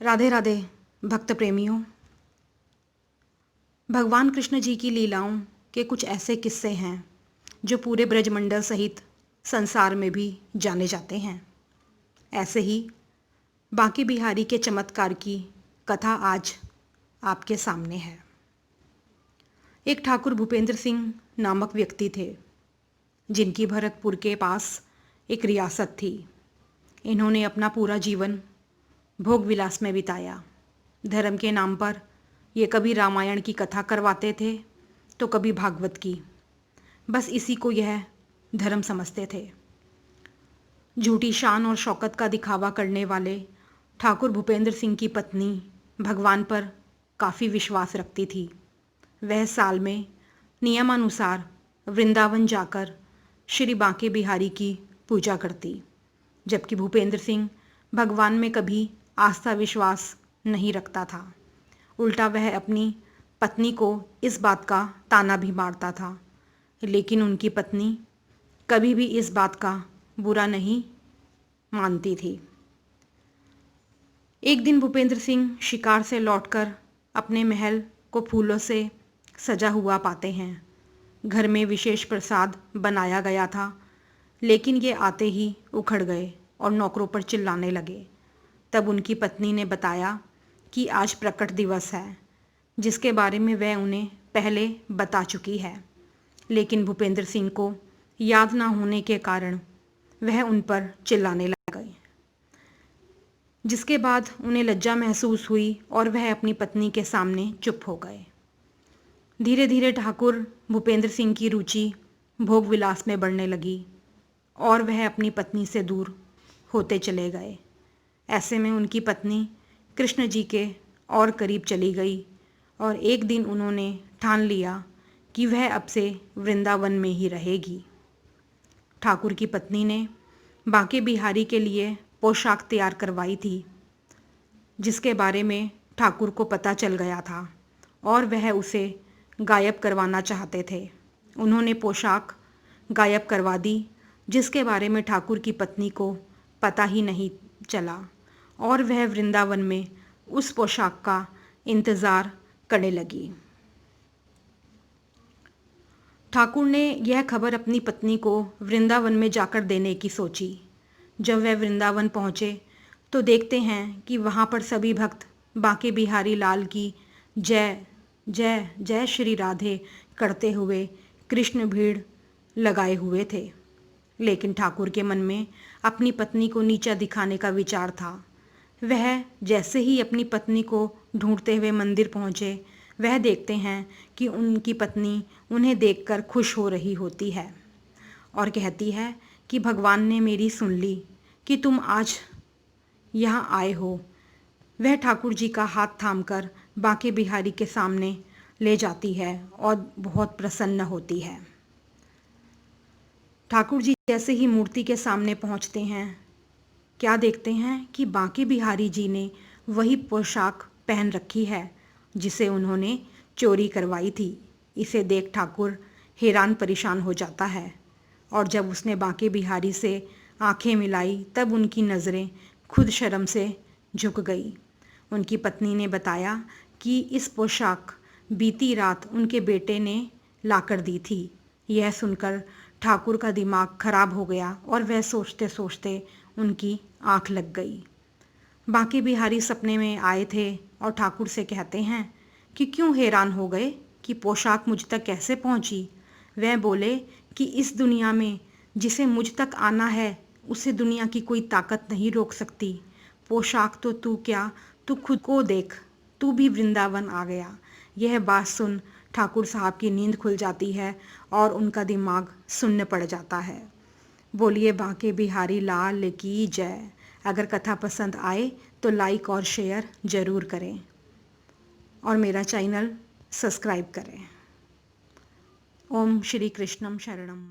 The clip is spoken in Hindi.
राधे राधे भक्त प्रेमियों। भगवान कृष्ण जी की लीलाओं के कुछ ऐसे किस्से हैं जो पूरे ब्रजमंडल सहित संसार में भी जाने जाते हैं। ऐसे ही बांके बिहारी के चमत्कार की कथा आज आपके सामने है। एक ठाकुर भूपेंद्र सिंह नामक व्यक्ति थे जिनकी भरतपुर के पास एक रियासत थी। इन्होंने अपना पूरा जीवन भोग विलास में बिताया। धर्म के नाम पर ये कभी रामायण की कथा करवाते थे तो कभी भागवत की। बस इसी को यह धर्म समझते थे। झूठी शान और शौकत का दिखावा करने वाले ठाकुर भूपेंद्र सिंह की पत्नी भगवान पर काफ़ी विश्वास रखती थी। वह साल में नियमानुसार वृंदावन जाकर श्री बांके बिहारी की पूजा करती, जबकि भूपेंद्र सिंह भगवान में कभी आस्था विश्वास नहीं रखता था। उल्टा वह अपनी पत्नी को इस बात का ताना भी मारता था, लेकिन उनकी पत्नी कभी भी इस बात का बुरा नहीं मानती थी। एक दिन भूपेंद्र सिंह शिकार से लौटकर अपने महल को फूलों से सजा हुआ पाते हैं। घर में विशेष प्रसाद बनाया गया था, लेकिन ये आते ही उखड़ गए और नौकरों पर चिल्लाने लगे। तब उनकी पत्नी ने बताया कि आज प्रकट दिवस है, जिसके बारे में वह उन्हें पहले बता चुकी है, लेकिन भूपेंद्र सिंह को याद ना होने के कारण वह उन पर चिल्लाने लग गए, जिसके बाद उन्हें लज्जा महसूस हुई और वह अपनी पत्नी के सामने चुप हो गए। धीरे धीरे ठाकुर भूपेंद्र सिंह की रुचि भोग विलास में बढ़ने लगी और वह अपनी पत्नी से दूर होते चले गए। ऐसे में उनकी पत्नी कृष्ण जी के और करीब चली गई और एक दिन उन्होंने ठान लिया कि वह अब से वृंदावन में ही रहेगी। ठाकुर की पत्नी ने बांके बिहारी के लिए पोशाक तैयार करवाई थी, जिसके बारे में ठाकुर को पता चल गया था और वह उसे गायब करवाना चाहते थे। उन्होंने पोशाक गायब करवा दी, जिसके बारे में ठाकुर की पत्नी को पता ही नहीं चला और वह वृंदावन में उस पोशाक का इंतज़ार करने लगी। ठाकुर ने यह खबर अपनी पत्नी को वृंदावन में जाकर देने की सोची। जब वह वृंदावन पहुँचे तो देखते हैं कि वहाँ पर सभी भक्त बांके बिहारी लाल की जय जय जय श्री राधे करते हुए कृष्ण भीड़ लगाए हुए थे। लेकिन ठाकुर के मन में अपनी पत्नी को नीचा दिखाने का विचार था। वह जैसे ही अपनी पत्नी को ढूंढते हुए मंदिर पहुँचे, वह देखते हैं कि उनकी पत्नी उन्हें देखकर खुश हो रही होती है और कहती है कि भगवान ने मेरी सुन ली कि तुम आज यहाँ आए हो। वह ठाकुर जी का हाथ थामकर बांके बिहारी के सामने ले जाती है और बहुत प्रसन्न होती है। ठाकुर जी जैसे ही मूर्ति के सामने पहुँचते हैं, क्या देखते हैं कि बांके बिहारी जी ने वही पोशाक पहन रखी है जिसे उन्होंने चोरी करवाई थी। इसे देख ठाकुर हैरान परेशान हो जाता है और जब उसने बांके बिहारी से आंखें मिलाई तब उनकी नज़रें खुद शर्म से झुक गई। उनकी पत्नी ने बताया कि इस पोशाक बीती रात उनके बेटे ने लाकर दी थी। यह सुनकर ठाकुर का दिमाग खराब हो गया और वह सोचते सोचते उनकी आंख लग गई। बांके बिहारी सपने में आए थे और ठाकुर से कहते हैं कि क्यों हैरान हो गए कि पोशाक मुझ तक कैसे पहुंची। वह बोले कि इस दुनिया में जिसे मुझ तक आना है उसे दुनिया की कोई ताकत नहीं रोक सकती। पोशाक तो तू क्या, तू खुद को देख, तू भी वृंदावन आ गया। यह बात सुन ठाकुर साहब की नींद खुल जाती है और उनका दिमाग सुन्न पड़ जाता है। बोलिए बांके बिहारी लाल की जय। अगर कथा पसंद आए तो लाइक और शेयर ज़रूर करें और मेरा चैनल सब्सक्राइब करें। ओम श्री कृष्णम शरणम।